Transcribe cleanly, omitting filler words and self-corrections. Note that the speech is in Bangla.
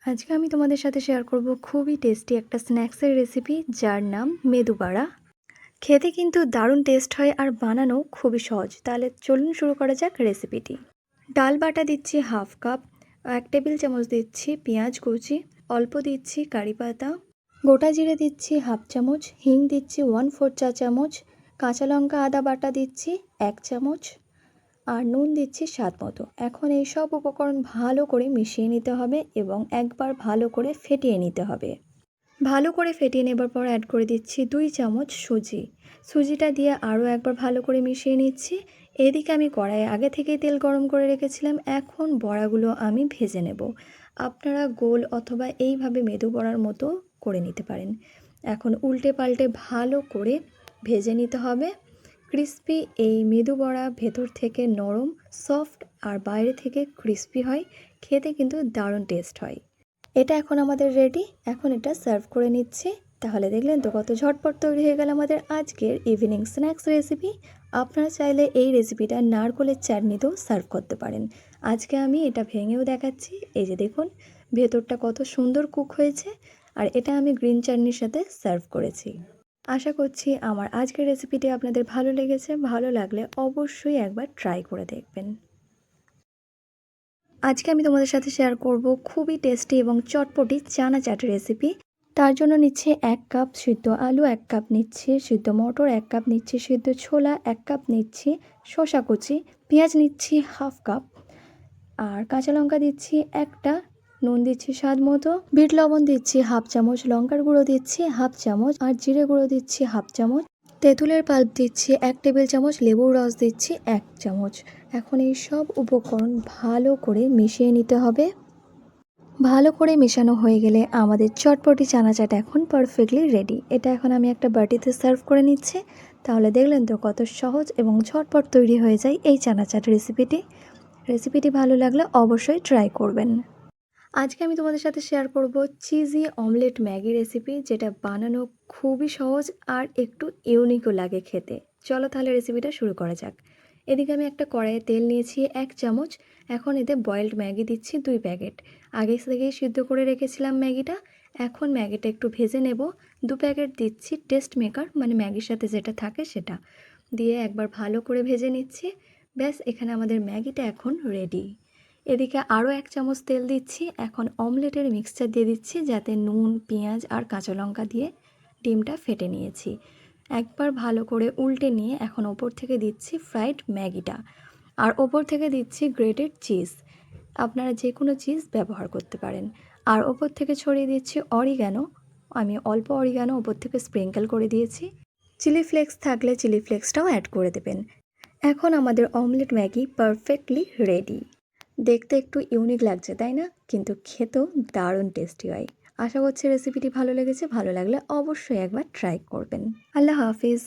আজকে আমি তোমাদের সাথে শেয়ার করব খুবই টেস্টি একটা স্ন্যাক্সের রেসিপি, যার নাম মেদু বড়া। খেতে কিন্তু দারুণ টেস্ট হয় আর বানানো খুবই সহজ। তাহলে চলুন শুরু করা যাক রেসিপিটি। ডাল বাটা দিচ্ছি হাফ কাপ, 1 টেবিল চামচ দিচ্ছি পেঁয়াজ কুচি, অল্প দিচ্ছি কারি পাতা, গোটা জিরে দিচ্ছি হাফ চামচ, হিং দিচ্ছি 1/4 চা চামচ, কাঁচা লঙ্কা আদা বাটা দিচ্ছি 1 চামচ, আর নুন দিচ্ছি স্বাদ মতো। এখন এই সব উপকরণ ভালো করে মিশিয়ে নিতে হবে এবং একবার ভালো করে ফেটিয়ে নিতে হবে। ভালো করে ফেটিয়ে নেবার পর অ্যাড করে দিচ্ছি 2 চামচ সুজি। সুজিটা দিয়ে আরও একবার ভালো করে মিশিয়ে নিচ্ছি। এদিকে আমি কড়াইয়ে আগে থেকেই তেল গরম করে রেখেছিলাম। এখন বড়াগুলো আমি ভেজে নেব। আপনারা গোল অথবা এইভাবে মেদু বড়ার মতো করে নিতে পারেন। এখন উল্টে পাল্টে ভালো করে ভেজে নিতে হবে। ক্রিস্পি এই মেদু বড়া ভেতর থেকে নরম, সফট আর বাইরে থেকে ক্রিস্পি হয়। খেতে কিন্তু দারুণ টেস্ট হয়। এটা এখন আমাদের রেডি। এখন এটা সার্ভ করে নিচ্ছি। তাহলে দেখলেন তো কত ঝটপট তৈরি হয়ে গেল আমাদের আজকের ইভিনিং স্ন্যাক্স রেসিপি। আপনারা চাইলে এই রেসিপিটা নারকেলের চাটনিতেও সার্ভ করতে পারেন। আজকে আমি এটা ভেঙেও দেখাচ্ছি। এই যে দেখুন ভেতরটা কত সুন্দর কুক হয়েছে। আর এটা আমি গ্রিন চাটনির সাথে সার্ভ করেছি। আশা করছি আমার আজকের রেসিপিটি আপনাদের ভালো লেগেছে। ভালো লাগলে অবশ্যই একবার ট্রাই করে দেখবেন। আজকে আমি তোমাদের সাথে শেয়ার করব খুবই টেস্টি এবং চটপটি চানা চাট রেসিপি। তার জন্য নিচ্ছি 1 কাপ সিদ্ধ আলু, 1 কাপ নিচ্ছি সিদ্ধ মটর, 1 কাপ নিচ্ছি সিদ্ধ ছোলা, 1 কাপ নিচ্ছি শসা কুচি, পেঁয়াজ নিচ্ছি হাফ কাপ, আর কাঁচা লঙ্কা দিচ্ছি একটা, নুন দিচ্ছি স্বাদ মতো, বিট লবণ দিচ্ছি হাফ চামচ, লঙ্কার গুঁড়ো দিচ্ছি হাফ চামচ, আর জিরে গুঁড়ো দিচ্ছি হাফ চামচ, তেঁতুলের পাল্প দিচ্ছি 1 টেবিল চামচ, লেবুর রস দিচ্ছি 1 চামচ। এখন এই সব উপকরণ ভালো করে মিশিয়ে নিতে হবে। ভালো করে মেশানো হয়ে গেলে আমাদের চটপটি চানা চাট এখন পারফেক্টলি রেডি। এটা এখন আমি একটা বাটিতে সার্ভ করে নিচ্ছি। তাহলে দেখলেন তো কত সহজ এবং ঝটপট তৈরি হয়ে যায় এই চানা চাট রেসিপিটি ভালো লাগলে অবশ্যই ট্রাই করবেন। আজকে আমি তোমাদের সাথে শেয়ার করব চিজি অমলেট ম্যাগি রেসিপি, যেটা বানানো খুবই সহজ আর একটু ইউনিকও লাগে খেতে। চলো তাহলে রেসিপিটা শুরু করা যাক। এদিকে আমি একটা কড়াইয়ে তেল নিয়েছি 1 চামচ। এখন এতে বয়েলড ম্যাগি দিচ্ছি 2 প্যাকেট। আগে থেকেই সিদ্ধ করে রেখেছিলাম ম্যাগিটা। এখন ম্যাগিটা একটু ভেজে নেব। 2 প্যাকেট দিচ্ছি টেস্ট মেকার, মানে ম্যাগির সাথে যেটা থাকে সেটা দিয়ে একবার ভালো করে ভেজে নিচ্ছি। ব্যাস, এখানে আমাদের ম্যাগিটা এখন রেডি। এদিকে আরও 1 চামচ তেল দিচ্ছি। এখন অমলেটের মিক্সচার দিয়ে দিচ্ছি, যাতে নুন, পেঁয়াজ আর কাঁচা লঙ্কা দিয়ে ডিমটা ফেটে নিয়েছি। একবার ভালো করে উল্টে নিয়ে এখন ওপর থেকে দিচ্ছি ফ্রাইড ম্যাগিটা, আর ওপর থেকে দিচ্ছি গ্রেটেড চিজ। আপনারা যে কোনো চিজ ব্যবহার করতে পারেন। আর ওপর থেকে ছড়িয়ে দিচ্ছি অরিগ্যানো। আমি অল্প অরিগ্যানো ওপর থেকে স্প্রিঙ্কেল করে দিয়েছি। চিলি ফ্লেক্স থাকলে চিলি ফ্লেক্সটাও অ্যাড করে দেবেন। এখন আমাদের অমলেট ম্যাগি পারফেক্টলি রেডি। দেখতে একটু ইউনিক লাগছে, তাই না? কিন্তু খেতেও দারুণ টেস্টি হয়। আশা করছি রেসিপিটি ভালো লেগেছে। ভালো লাগলে অবশ্যই একবার ট্রাই করবেন। আল্লাহ হাফিজ।